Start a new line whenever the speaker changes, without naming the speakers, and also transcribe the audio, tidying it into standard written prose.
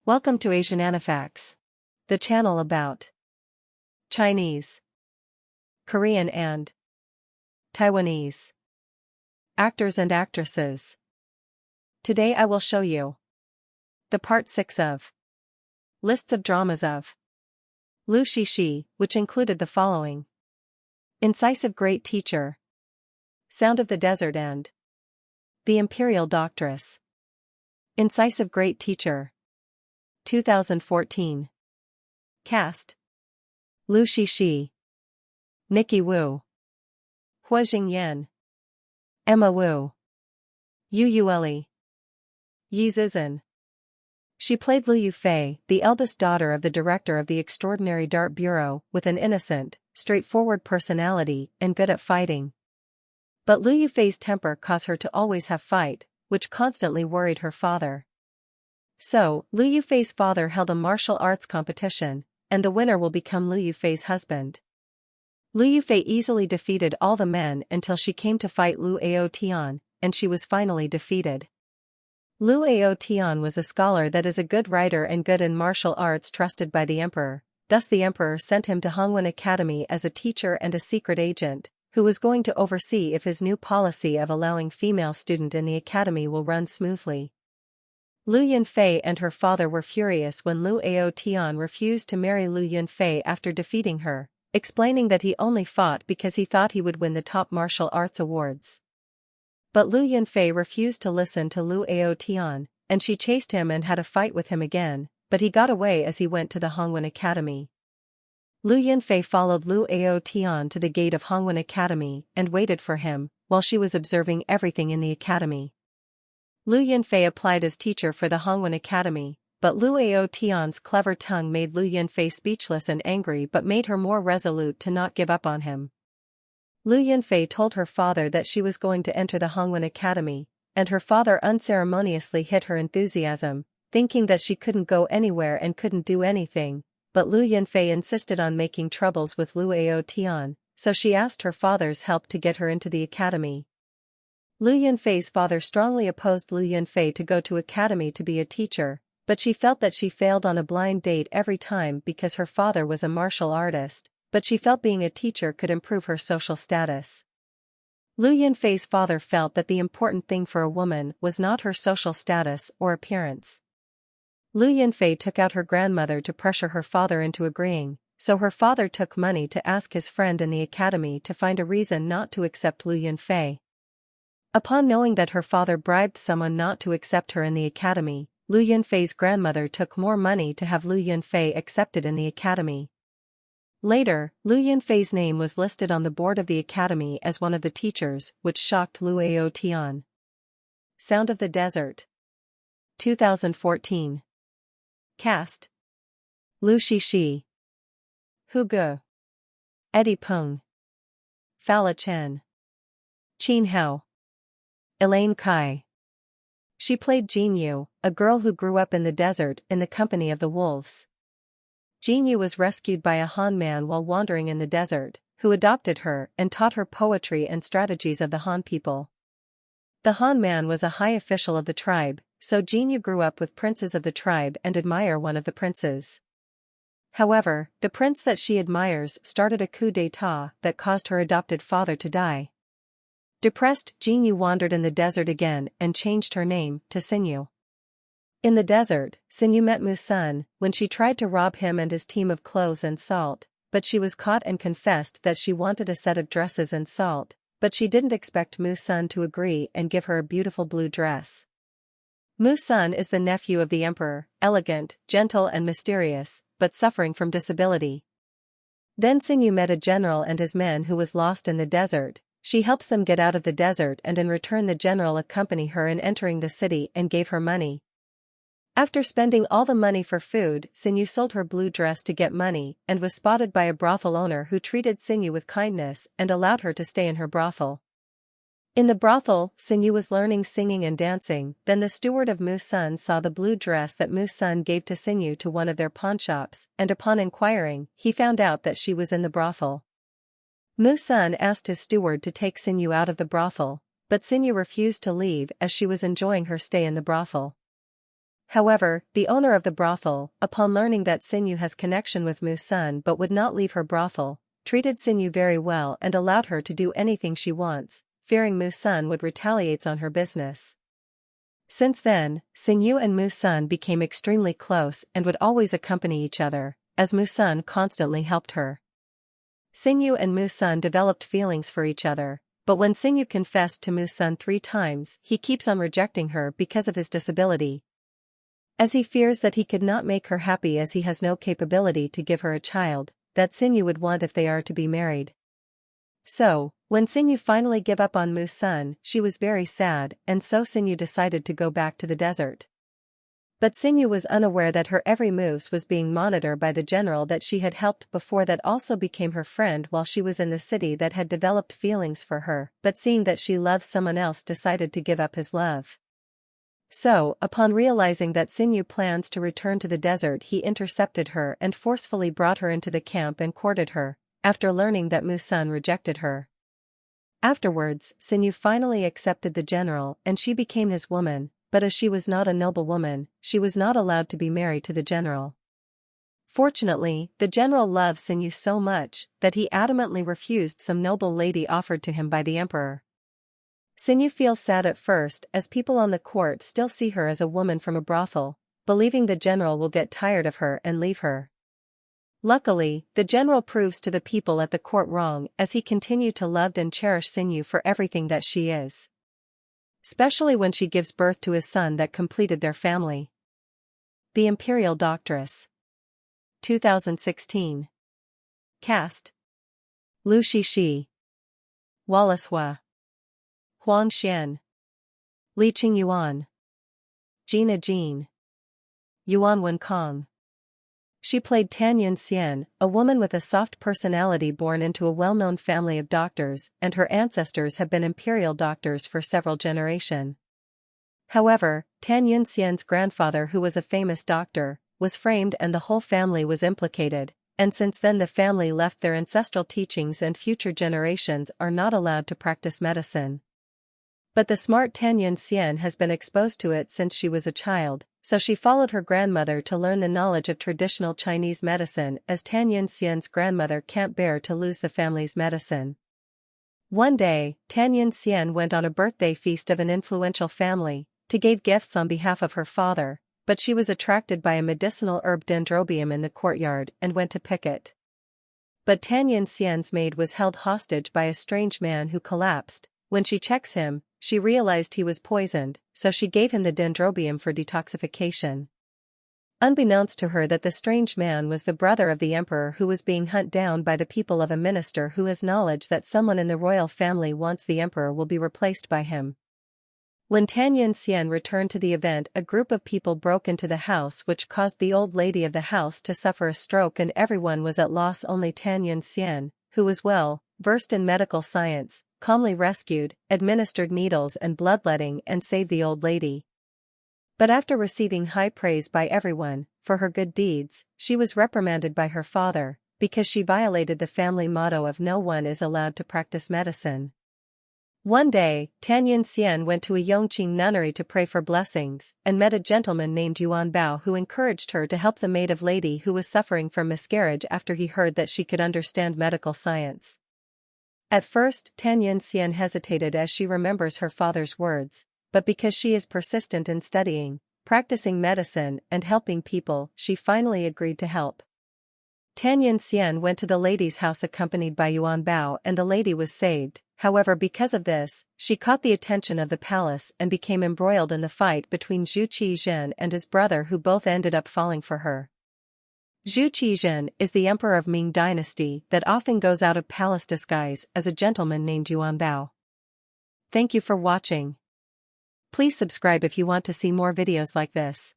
Welcome to Asian Anifacts, the channel about Chinese, Korean and Taiwanese actors and actresses. Today I will show you the part 6 of lists of dramas of Liu Shishi, which included the following: Incisive Great Teacher, Sound of the Desert and The Imperial Doctress. Incisive Great Teacher 2014. Cast: Liu Shishi, Nikki Wu, Hua Jingyan, Emma Wu, Yu Yueli, Yi Zuzan. She played Liu Yufei, the eldest daughter of the director of the Extraordinary Dart Bureau, with an innocent, straightforward personality and good at fighting. But Liu Yufei's temper caused her to always have fight, which constantly worried her father. So, Liu Yufei's father held a martial arts competition, and the winner will become Liu Yufei's husband. Liu Yufei easily defeated all the men until she came to fight Liu Aotian, and she was finally defeated. Liu Aotian was a scholar that is a good writer and good in martial arts, trusted by the emperor. Thus the emperor sent him to Hongwen Academy as a teacher and a secret agent, who was going to oversee if his new policy of allowing female student in the academy will run smoothly. Liu Yunfei and her father were furious when Liu Aotian refused to marry Liu Yunfei after defeating her, explaining that he only fought because he thought he would win the top martial arts awards. But Liu Yunfei refused to listen to Liu Aotian, and she chased him and had a fight with him again, but he got away as he went to the Hongwen Academy. Liu Yunfei followed Liu Aotian to the gate of Hongwen Academy and waited for him, while she was observing everything in the academy. Liu Yunfei applied as teacher for the Hongwen Academy, but Liu Aotian's clever tongue made Liu Yunfei speechless and angry, but made her more resolute to not give up on him. Liu Yunfei told her father that she was going to enter the Hongwen Academy, and her father unceremoniously hit her enthusiasm, thinking that she couldn't go anywhere and couldn't do anything, but Liu Yunfei insisted on making troubles with Liu Aotian, so she asked her father's help to get her into the academy. Liu Yunfei's father strongly opposed Liu Yunfei to go to academy to be a teacher, but she felt that she failed on a blind date every time because her father was a martial artist, but she felt being a teacher could improve her social status. Liu Yunfei's father felt that the important thing for a woman was not her social status or appearance. Liu Yunfei took out her grandmother to pressure her father into agreeing, so her father took money to ask his friend in the academy to find a reason not to accept Liu Yunfei. Upon knowing that her father bribed someone not to accept her in the academy, Liu Yunfei's grandmother took more money to have Liu Yunfei accepted in the academy. Later, Liu Yunfei's name was listed on the board of the academy as one of the teachers, which shocked Liu Aotian. Sound of the Desert 2014. Cast: Liu Shishi, Hu Ge, Eddie Peng, Fala Chen, Qin Hao, Elaine Kai. She played Jinyu, a girl who grew up in the desert in the company of the wolves. Jinyu was rescued by a Han man while wandering in the desert, who adopted her and taught her poetry and strategies of the Han people. The Han man was a high official of the tribe, so Jinyu grew up with princes of the tribe and admired one of the princes. However, the prince that she admires started a coup d'état that caused her adopted father to die. Depressed, Jinyu wandered in the desert again and changed her name to Sinyu. In the desert, Sinyu met Musun when she tried to rob him and his team of clothes and salt, but she was caught and confessed that she wanted a set of dresses and salt, but she didn't expect Musun to agree and give her a beautiful blue dress. Musun is the nephew of the emperor, elegant, gentle and mysterious, but suffering from disability. Then Sinyu met a general and his men who was lost in the desert. She helps them get out of the desert, and in return the general accompanied her in entering the city and gave her money. After spending all the money for food, Sinyu sold her blue dress to get money and was spotted by a brothel owner who treated Sinyu with kindness and allowed her to stay in her brothel. In the brothel, Sinyu was learning singing and dancing. Then the steward of Musun saw the blue dress that Musun gave to Sinyu to one of their pawnshops, and upon inquiring, he found out that she was in the brothel. Musun asked his steward to take Sinyu out of the brothel, but Sinyu refused to leave as she was enjoying her stay in the brothel. However, the owner of the brothel, upon learning that Xinyu has connection with Mu's son but would not leave her brothel, treated Xinyu very well and allowed her to do anything she wants, fearing Mu's son would retaliate on her business. Since then, Xinyu and Mu's son became extremely close and would always accompany each other, as Mu's son constantly helped her. Xinyu and Mu's son developed feelings for each other, but when Xinyu confessed to Mu's son 3 times, he keeps on rejecting her because of his disability, as he fears that he could not make her happy as he has no capability to give her a child that Xinyu would want if they are to be married. So, when Xinyu finally gave up on Mu's son, she was very sad, and so Xinyu decided to go back to the desert. But Xinyu was unaware that her every move was being monitored by the general that she had helped before, that also became her friend while she was in the city, that had developed feelings for her, but seeing that she loved someone else decided to give up his love. So, upon realizing that Xinyu plans to return to the desert, he intercepted her and forcefully brought her into the camp and courted her, after learning that Mu's son rejected her. Afterwards, Xinyu finally accepted the general and she became his woman, but as she was not a noble woman, she was not allowed to be married to the general. Fortunately, the general loved Xinyu so much that he adamantly refused some noble lady offered to him by the emperor. Xinyu feels sad at first as people on the court still see her as a woman from a brothel, believing the general will get tired of her and leave her. Luckily, the general proves to the people at the court wrong, as he continued to love and cherish Xinyu for everything that she is, especially when she gives birth to his son that completed their family. The Imperial Doctress. 2016. Cast: Liu Shishi, Wallace Hua, Huang Xian, Li Qingyuan, Gina Jean, Yuan Wenkong. She played Tan Yunxian, a woman with a soft personality born into a well-known family of doctors, and her ancestors have been imperial doctors for several generations. However, Tan Yunxian's grandfather, who was a famous doctor, was framed and the whole family was implicated, and since then the family left their ancestral teachings and future generations are not allowed to practice medicine. But the smart Tan Yunxian has been exposed to it since she was a child, so she followed her grandmother to learn the knowledge of traditional Chinese medicine, as Tan Yunxian's grandmother can't bear to lose the family's medicine. One day, Tan Yunxian went on a birthday feast of an influential family, to give gifts on behalf of her father, but she was attracted by a medicinal herb dendrobium in the courtyard and went to pick it. But Tan Yunxian's maid was held hostage by a strange man who collapsed. When she checks him, she realized he was poisoned, so she gave him the dendrobium for detoxification. Unbeknownst to her that the strange man was the brother of the emperor, who was being hunted down by the people of a minister who has knowledge that someone in the royal family wants the emperor will be replaced by him. When Tan Yunxian returned to the event, a group of people broke into the house, which caused the old lady of the house to suffer a stroke, and everyone was at loss. Only Tan Yunxian, who was well versed in medical science, calmly rescued, administered needles and bloodletting and saved the old lady. But after receiving high praise by everyone for her good deeds, she was reprimanded by her father, because she violated the family motto of no one is allowed to practice medicine. One day, Tan Yunxian went to a Yongqing nunnery to pray for blessings, and met a gentleman named Yuan Bao, who encouraged her to help the maid of lady who was suffering from miscarriage after he heard that she could understand medical science. At first, Tan Yunxian hesitated as she remembers her father's words, but because she is persistent in studying, practicing medicine and helping people, she finally agreed to help. Tan Yunxian went to the lady's house accompanied by Yuan Bao, and the lady was saved. However, because of this, she caught the attention of the palace and became embroiled in the fight between Zhu Qizhen and his brother, who both ended up falling for her. Zhu Qizhen is the emperor of Ming dynasty that often goes out of palace disguise as a gentleman named Yuan Bao. Thank you for watching. Please subscribe if you want to see more videos like this.